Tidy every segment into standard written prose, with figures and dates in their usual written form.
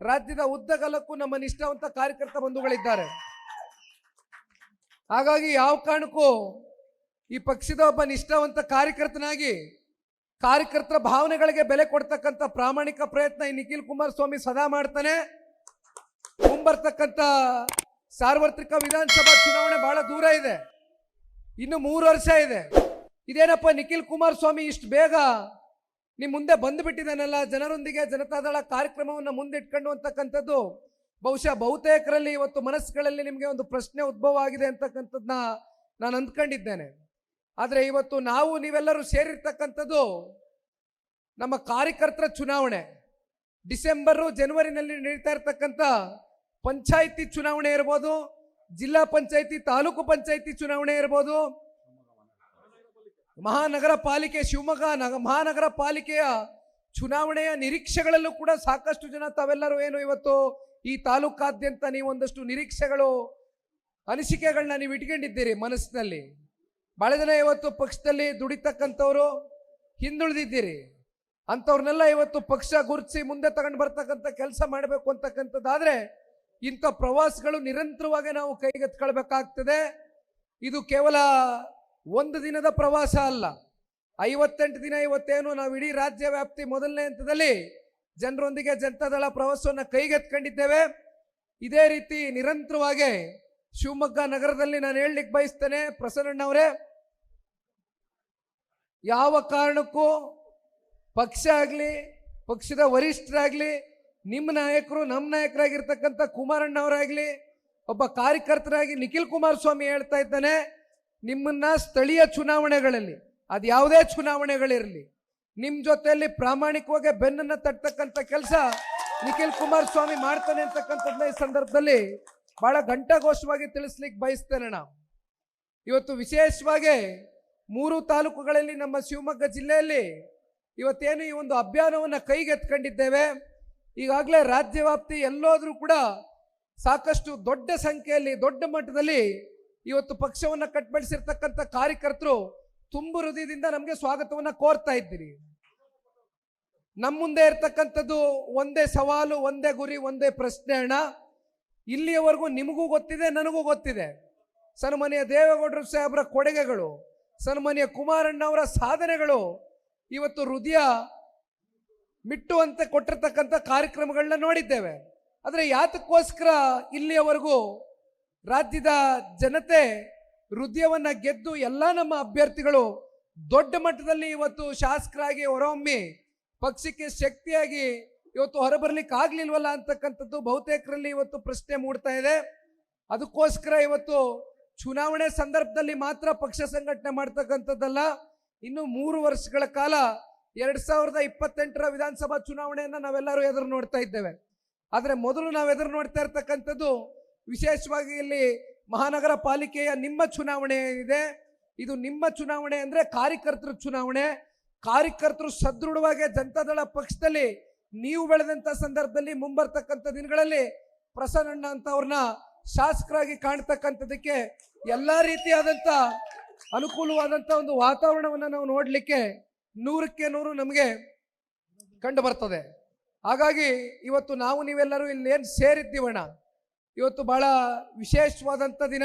ರಾಜ್ಯದ ಉದ್ದಗಲಕ್ಕೂ ನಮ್ಮ ನಿಷ್ಠಾವಂತ ಕಾರ್ಯಕರ್ತ ಬಂಧುಗಳಿದ್ದಾರೆ. ಹಾಗಾಗಿ ಯಾವ ಕಾರಣಕ್ಕೂ ಈ ಪಕ್ಷದ ಒಬ್ಬ ನಿಷ್ಠಾವಂತ ಕಾರ್ಯಕರ್ತನಾಗಿ ಕಾರ್ಯಕರ್ತರ ಭಾವನೆಗಳಿಗೆ ಬೆಲೆ ಕೊಡ್ತಕ್ಕಂಥ ಪ್ರಾಮಾಣಿಕ ಪ್ರಯತ್ನ ಈ ನಿಖಿಲ್ ಕುಮಾರಸ್ವಾಮಿ ಸದಾ ಮಾಡ್ತಾನೆ. ಮುಂಬರ್ತಕ್ಕಂಥ ಸಾರ್ವತ್ರಿಕ ವಿಧಾನಸಭಾ ಚುನಾವಣೆ ಬಹಳ ದೂರ ಇದೆ, ಇನ್ನು 3 ವರ್ಷ ಇದೆ. ಇದೇನಪ್ಪ ನಿಖಿಲ್ ಕುಮಾರಸ್ವಾಮಿ ಇಷ್ಟು ಬೇಗ ನಿಮ್ಮ ಮುಂದೆ ಬಂದುಬಿಟ್ಟಿದ್ದಾನಲ್ಲ, ಜನರೊಂದಿಗೆ ಜನತಾದಳ ಕಾರ್ಯಕ್ರಮವನ್ನು ಮುಂದಿಟ್ಕೊಂಡು ಅಂತಕ್ಕಂಥದ್ದು ಬಹುಶಃ ಬಹುತೇಕರಲ್ಲಿ ಇವತ್ತು ಮನಸ್ಸುಗಳಲ್ಲಿ ನಿಮಗೆ ಒಂದು ಪ್ರಶ್ನೆ ಉದ್ಭವ ಆಗಿದೆ ಅಂತಕ್ಕಂಥದ್ದನ್ನ ನಾನು ಅಂದ್ಕೊಂಡಿದ್ದೇನೆ. ಆದರೆ ಇವತ್ತು ನಾವು ನೀವೆಲ್ಲರೂ ಸೇರಿರ್ತಕ್ಕಂಥದ್ದು ನಮ್ಮ ಕಾರ್ಯಕರ್ತರ ಚುನಾವಣೆ. ಡಿಸೆಂಬರು ಜನವರಿನಲ್ಲಿ ನಡೀತಾ ಇರತಕ್ಕಂಥ ಪಂಚಾಯಿತಿ ಚುನಾವಣೆ ಇರ್ಬೋದು, ಜಿಲ್ಲಾ ಪಂಚಾಯಿತಿ ತಾಲೂಕು ಪಂಚಾಯಿತಿ ಚುನಾವಣೆ ಇರ್ಬೋದು, ಮಹಾನಗರ ಪಾಲಿಕೆ ಶಿವಮೊಗ್ಗ ಮಹಾನಗರ ಪಾಲಿಕೆಯ ಚುನಾವಣೆಯ ನಿರೀಕ್ಷೆಗಳಲ್ಲೂ ಕೂಡ ಸಾಕಷ್ಟು ಜನ ತಾವೆಲ್ಲರೂ ಏನು ಇವತ್ತು ಈ ತಾಲೂಕಾದ್ಯಂತ ನೀವು ಒಂದಷ್ಟು ನಿರೀಕ್ಷೆಗಳು ಅನಿಸಿಕೆಗಳನ್ನ ನೀವು ಇಟ್ಕೊಂಡಿದ್ದೀರಿ ಮನಸ್ಸಿನಲ್ಲಿ. ಬಹಳ ಜನ ಇವತ್ತು ಪಕ್ಷದಲ್ಲಿ ದುಡಿತಕ್ಕಂಥವ್ರು ಹಿಂದುಳಿದಿದ್ದೀರಿ. ಅಂಥವ್ರನ್ನೆಲ್ಲ ಇವತ್ತು ಪಕ್ಷ ಗುರುತಿಸಿ ಮುಂದೆ ತಗೊಂಡು ಬರ್ತಕ್ಕಂಥ ಕೆಲಸ ಮಾಡಬೇಕು ಅಂತಕ್ಕಂಥದ್ದಾದ್ರೆ ಇಂಥ ಪ್ರವಾಸಗಳು ನಿರಂತರವಾಗಿ ನಾವು ಕೈಗೆತ್ಕೊಳ್ಬೇಕಾಗ್ತದೆ. ಇದು ಕೇವಲ ಒಂದು ದಿನದ ಪ್ರವಾಸ ಅಲ್ಲ, 58 ದಿನ ಇವತ್ತೇನು ನಾವು ಇಡೀ ರಾಜ್ಯ ವ್ಯಾಪ್ತಿ ಮೊದಲನೇ ಹಂತದಲ್ಲಿ ಜನರೊಂದಿಗೆ ಜನತಾದಳ ಪ್ರವಾಸವನ್ನು ಕೈಗೆತ್ಕೊಂಡಿದ್ದೇವೆ. ಇದೇ ರೀತಿ ನಿರಂತರವಾಗಿ ಶಿವಮೊಗ್ಗ ನಗರದಲ್ಲಿ ನಾನು ಹೇಳಲಿಕ್ಕೆ ಬಯಸ್ತೇನೆ, ಪ್ರಸನ್ನಣ್ಣವರೇ, ಯಾವ ಕಾರಣಕ್ಕೂ ಪಕ್ಷ ಆಗಲಿ ಪಕ್ಷದ ವರಿಷ್ಠರಾಗಲಿ ನಿಮ್ಮ ನಾಯಕರು ನಮ್ಮ ನಾಯಕರಾಗಿರ್ತಕ್ಕಂಥ ಕುಮಾರಣ್ಣವರಾಗಲಿ ಒಬ್ಬ ಕಾರ್ಯಕರ್ತರಾಗಿ ನಿಖಿಲ್ ಕುಮಾರಸ್ವಾಮಿ ಹೇಳ್ತಾ ಇದ್ದಾನೆ, ನಿಮ್ಮನ್ನ ಸ್ಥಳೀಯ ಚುನಾವಣೆಗಳಲ್ಲಿ ಅದು ಯಾವುದೇ ಚುನಾವಣೆಗಳಿರಲಿ ನಿಮ್ಮ ಜೊತೆಯಲ್ಲಿ ಪ್ರಾಮಾಣಿಕವಾಗಿ ಬೆನ್ನನ್ನು ತಟ್ಟತಕ್ಕಂಥ ಕೆಲಸ ನಿಖಿಲ್ ಕುಮಾರಸ್ವಾಮಿ ಮಾಡ್ತಾನೆ ಅಂತಕ್ಕಂಥದ್ದನ್ನ ಈ ಸಂದರ್ಭದಲ್ಲಿ ಬಹಳ ಘಂಟಾಘೋಷವಾಗಿ ತಿಳಿಸ್ಲಿಕ್ಕೆ ಬಯಸ್ತೇನೆ. ನಾವು ಇವತ್ತು ವಿಶೇಷವಾಗಿ 3 ತಾಲೂಕುಗಳಲ್ಲಿ ನಮ್ಮ ಶಿವಮೊಗ್ಗ ಜಿಲ್ಲೆಯಲ್ಲಿ ಇವತ್ತೇನು ಈ ಒಂದು ಅಭಿಯಾನವನ್ನು ಕೈಗೆತ್ಕೊಂಡಿದ್ದೇವೆ. ಈಗಾಗಲೇ ರಾಜ್ಯ ವ್ಯಾಪ್ತಿ ಎಲ್ಲೋದ್ರೂ ಕೂಡ ಸಾಕಷ್ಟು ದೊಡ್ಡ ಸಂಖ್ಯೆಯಲ್ಲಿ ದೊಡ್ಡ ಮಟ್ಟದಲ್ಲಿ ಇವತ್ತು ಪಕ್ಷವನ್ನು ಕಟ್ಬಡಿಸಿರ್ತಕ್ಕಂಥ ಕಾರ್ಯಕರ್ತರು ತುಂಬು ಹೃದಯದಿಂದ ನಮಗೆ ಸ್ವಾಗತವನ್ನು ಕೋರ್ತಾ ಇದ್ದೀರಿ. ನಮ್ಮ ಮುಂದೆ ಇರ್ತಕ್ಕಂಥದ್ದು ಒಂದೇ ಸವಾಲು, ಒಂದೇ ಗುರಿ, ಒಂದೇ ಪ್ರಶ್ನೆ ಅಣ್ಣ. ಇಲ್ಲಿಯವರೆಗೂ ನಿಮಗೂ ಗೊತ್ತಿದೆ, ನನಗೂ ಗೊತ್ತಿದೆ. ಸನ್ಮಾನ್ಯ ದೇವೇಗೌಡರು ಸಾಹೇಬರ ಕೊಡುಗೆಗಳು, ಸನ್ಮಾನ್ಯ ಕುಮಾರಣ್ಣವರ ಸಾಧನೆಗಳು ಇವತ್ತು ಹೃದಯ ಮಿಟ್ಟುವಂತೆ ಕೊಟ್ಟಿರ್ತಕ್ಕಂಥ ಕಾರ್ಯಕ್ರಮಗಳನ್ನ ನೋಡಿದ್ದೇವೆ. ಆದರೆ ಯಾತಕ್ಕೋಸ್ಕರ ಇಲ್ಲಿಯವರೆಗೂ ರಾಜ್ಯದ ಜನತೆ ಹೃದಯವನ್ನ ಗೆದ್ದು ಎಲ್ಲ ನಮ್ಮ ಅಭ್ಯರ್ಥಿಗಳು ದೊಡ್ಡ ಮಟ್ಟದಲ್ಲಿ ಇವತ್ತು ಶಾಸಕರಾಗಿ ಹೊರಹೊಮ್ಮಿ ಪಕ್ಷಕ್ಕೆ ಶಕ್ತಿಯಾಗಿ ಇವತ್ತು ಹೊರಬರ್ಲಿಕ್ಕೆ ಆಗ್ಲಿಲ್ವಲ್ಲ ಅಂತಕ್ಕಂಥದ್ದು ಬಹುತೇಕರಲ್ಲಿ ಇವತ್ತು ಪ್ರಶ್ನೆ ಮೂಡ್ತಾ ಇದೆ. ಅದಕ್ಕೋಸ್ಕರ ಇವತ್ತು ಚುನಾವಣೆ ಸಂದರ್ಭದಲ್ಲಿ ಮಾತ್ರ ಪಕ್ಷ ಸಂಘಟನೆ ಮಾಡ್ತಕ್ಕಂಥದ್ದಲ್ಲ, ಇನ್ನು 3 ವರ್ಷಗಳ ಕಾಲ 2028ರ ವಿಧಾನಸಭಾ ಚುನಾವಣೆಯನ್ನ ನಾವೆಲ್ಲರೂ ಎದುರು ನೋಡ್ತಾ ಇದ್ದೇವೆ. ಆದರೆ ಮೊದಲು ನಾವು ಎದುರು ನೋಡ್ತಾ ಇರ್ತಕ್ಕಂಥದ್ದು ವಿಶೇಷವಾಗಿ ಇಲ್ಲಿ ಮಹಾನಗರ ಪಾಲಿಕೆಯ ನಿಮ್ಮ ಚುನಾವಣೆ ಇದೆ. ಇದು ನಿಮ್ಮ ಚುನಾವಣೆ ಅಂದರೆ ಕಾರ್ಯಕರ್ತರ ಚುನಾವಣೆ. ಕಾರ್ಯಕರ್ತರು ಸದೃಢವಾಗಿ ಜನತಾದಳ ಪಕ್ಷದಲ್ಲಿ ನೀವು ಬೆಳೆದಂಥ ಸಂದರ್ಭದಲ್ಲಿ ಮುಂಬರ್ತಕ್ಕಂಥ ದಿನಗಳಲ್ಲಿ ಪ್ರಸನ್ನಣ್ಣ ಅಂತವ್ರನ್ನ ಶಾಸಕರಾಗಿ ಕಾಣ್ತಕ್ಕಂಥದಕ್ಕೆ ಎಲ್ಲ ರೀತಿಯಾದಂಥ ಅನುಕೂಲವಾದಂಥ ಒಂದು ವಾತಾವರಣವನ್ನು ನಾವು ನೋಡಲಿಕ್ಕೆ 100ಕ್ಕೆ 100 ನಮಗೆ ಕಂಡು ಬರ್ತದೆ. ಹಾಗಾಗಿ ಇವತ್ತು ನಾವು ನೀವೆಲ್ಲರೂ ಇಲ್ಲಿ ಏನು ಸೇರಿದ್ದೀವಣ್ಣ, ಇವತ್ತು ಬಹಳ ವಿಶೇಷವಾದಂಥ ದಿನ.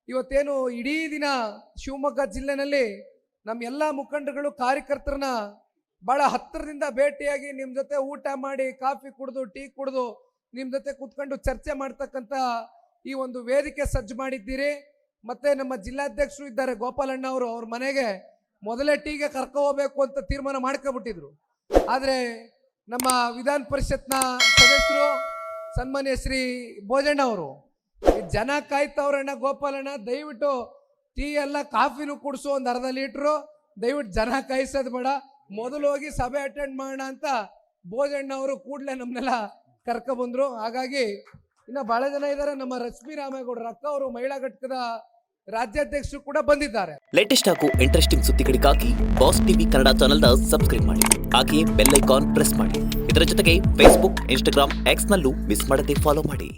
ಇವತ್ತೇನು ಇಡೀ ದಿನ ಶಿವಮೊಗ್ಗ ಜಿಲ್ಲೆನಲ್ಲಿ ನಮ್ಮ ಎಲ್ಲ ಮುಖಂಡರುಗಳು ಕಾರ್ಯಕರ್ತರನ್ನ ಭಾಳ ಹತ್ತಿರದಿಂದ ಭೇಟಿಯಾಗಿ ನಿಮ್ಮ ಜೊತೆ ಊಟ ಮಾಡಿ ಕಾಫಿ ಕುಡಿದು ಟೀ ಕುಡಿದು ನಿಮ್ಮ ಜೊತೆ ಕೂತ್ಕೊಂಡು ಚರ್ಚೆ ಮಾಡ್ತಕ್ಕಂಥ ಈ ಒಂದು ವೇದಿಕೆ ಸಜ್ಜು ಮಾಡಿದ್ದೀರಿ. ಮತ್ತು ನಮ್ಮ ಜಿಲ್ಲಾಧ್ಯಕ್ಷರು ಇದ್ದಾರೆ ಗೋಪಾಲಣ್ಣ ಅವರು, ಅವ್ರ ಮನೆಗೆ ಮೊದಲೇ ಟೀಗೆ ಕರ್ಕೊ ಹೋಗ್ಬೇಕು ಅಂತ ತೀರ್ಮಾನ ಮಾಡ್ಕೊಬಿಟ್ಟಿದ್ರು. ಆದರೆ ನಮ್ಮ ವಿಧಾನ ಪರಿಷತ್ನ ಸದಸ್ಯರು ಸನ್ಮಾನ್ಯ ಶ್ರೀ ಭೋಜಣ್ಣ ಅವರು ಜನ ಕಾಯ್ತವ್ರಣ್ಣ, ಗೋಪಾಲಣ್ಣ ದಯವಿಟ್ಟು ಟೀ ಎಲ್ಲ ಕಾಫಿನೂ ಕುಡಿಸು, ಒಂದು ಅರ್ಧ ಲೀಟ್ರು, ದಯವಿಟ್ಟು ಜನ ಕಾಯಿಸೋದು ಬೇಡ, ಮೊದಲು ಹೋಗಿ ಸಭೆ ಅಟೆಂಡ್ ಮಾಡೋಣ ಅಂತ ಭೋಜಣ್ಣ ಅವರು ಕೂಡಲೇ ನಮ್ಮನ್ನೆಲ್ಲ ಕರ್ಕೊಬಂದರು. ಹಾಗಾಗಿ ಇನ್ನು ಭಾಳ ಜನ ಇದ್ದಾರೆ. ನಮ್ಮ ರಶ್ಮಿ ರಾಮೇಗೌಡರ ಅಕ್ಕ ಅವರು ಮಹಿಳಾ ಘಟಕದ ರಾಜ್ಯಾಧ್ಯಕ್ಷರು ಕೂಡ ಬಂದಿದ್ದಾರೆ. ಲೇಟೆಸ್ಟ್ ಹಾಗೂ ಇಂಟ್ರೆಸ್ಟಿಂಗ್ ಸುದ್ದಿಗಳಿಗಾಗಿ ಬಾಸ್ ಟಿವಿ ಕನ್ನಡ ಚಾನೆಲ್ನ ಸಬ್ಸ್ಕ್ರೈಬ್ ಮಾಡಿ, ಹಾಗೆಯೇ ಬೆಲ್ ಐಕಾನ್ ಪ್ರೆಸ್ ಮಾಡಿ. ಇದರ ಜೊತೆಗೆ ಫೇಸ್ಬುಕ್, ಇನ್ಸ್ಟಾಗ್ರಾಮ್, ಎಕ್ಸ್ ನಲ್ಲೂ ಮಿಸ್ ಮಾಡದೆ ಫಾಲೋ ಮಾಡಿ.